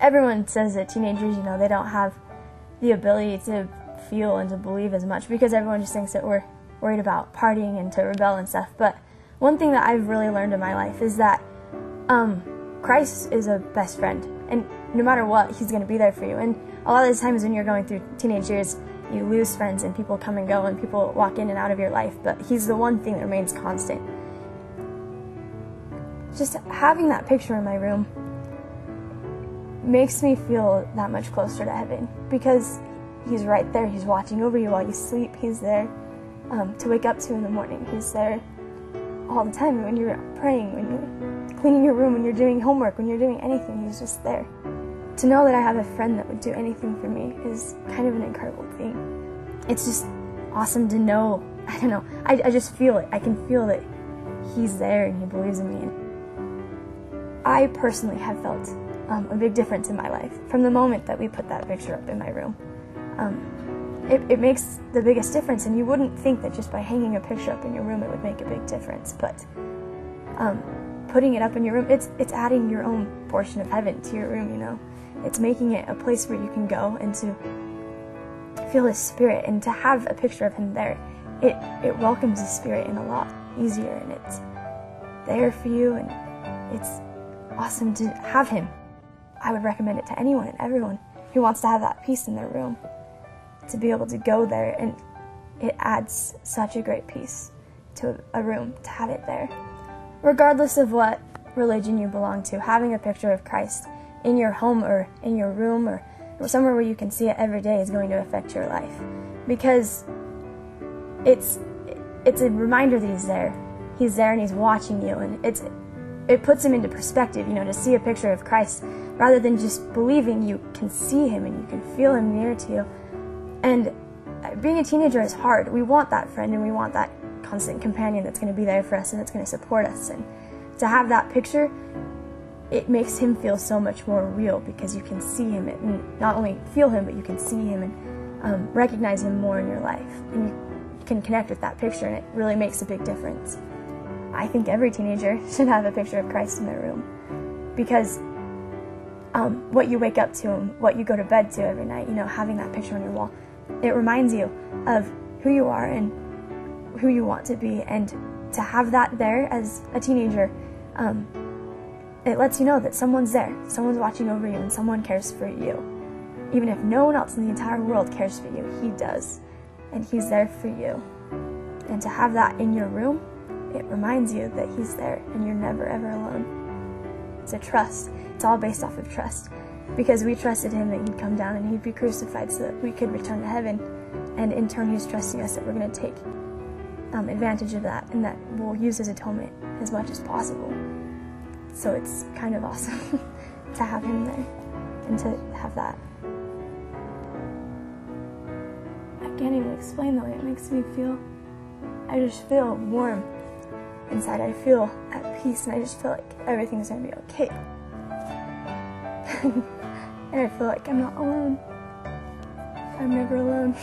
everyone says that teenagers, they don't have the ability to feel and to believe as much because everyone just thinks that we're worried about partying and to rebel and stuff. But one thing that I've really learned in my life is that Christ is a best friend, and no matter what, he's going to be there for you. And a lot of the times when you're going through teenage years, you lose friends and people come and go and people walk in and out of your life, but he's the one thing that remains constant. Just having that picture in my room makes me feel that much closer to heaven because he's right there. He's watching over you while you sleep. He's there to wake up to in the morning. He's there all the time when you're praying, when you're cleaning your room, when you're doing homework, when you're doing anything. He's just there. To know that I have a friend that would do anything for me is kind of an incredible thing. It's just awesome to know. I don't know. I just feel it. I can feel that he's there and he believes in me. I personally have felt a big difference in my life from the moment that we put that picture up in my room. It makes the biggest difference, and you wouldn't think that just by hanging a picture up in your room it would make a big difference, but putting it up in your room, it's adding your own portion of heaven to your room, It's making it a place where you can go and to feel his spirit, and to have a picture of him there, it welcomes his spirit in a lot easier, and it's there for you, and it's awesome to have him. I would recommend it to anyone and everyone who wants to have that peace in their room, to be able to go there, and it adds such a great peace to a room to have it there. Regardless of what religion you belong to, having a picture of Christ in your home or in your room or somewhere where you can see it every day is going to affect your life, because it's a reminder that he's there. He's there and he's watching you, and it puts him into perspective, to see a picture of Christ rather than just believing. You can see him and you can feel him near to you. And being a teenager is hard. We want that friend and we want that constant companion that's going to be there for us and that's going to support us. And to have that picture, it makes him feel so much more real because you can see him and not only feel him, but you can see him and recognize him more in your life. And you can connect with that picture, and it really makes a big difference. I think every teenager should have a picture of Christ in their room, because what you wake up to and what you go to bed to every night, having that picture on your wall, it reminds you of who you are and who you want to be. And to have that there as a teenager, it lets you know that someone's there, someone's watching over you, and someone cares for you. Even if no one else in the entire world cares for you, he does, and he's there for you. And to have that in your room, it reminds you that he's there and you're never ever alone. It's a trust. It's all based off of trust, because we trusted him that he'd come down and he'd be crucified so that we could return to heaven, and in turn he's trusting us that we're going to take advantage of that, and that we'll use his atonement as much as possible. So it's kind of awesome to have him there and to have that. I can't even explain the way it makes me feel. I just feel warm inside. I feel at peace, and I just feel like everything's going to be okay. And I feel like I'm not alone. I'm never alone.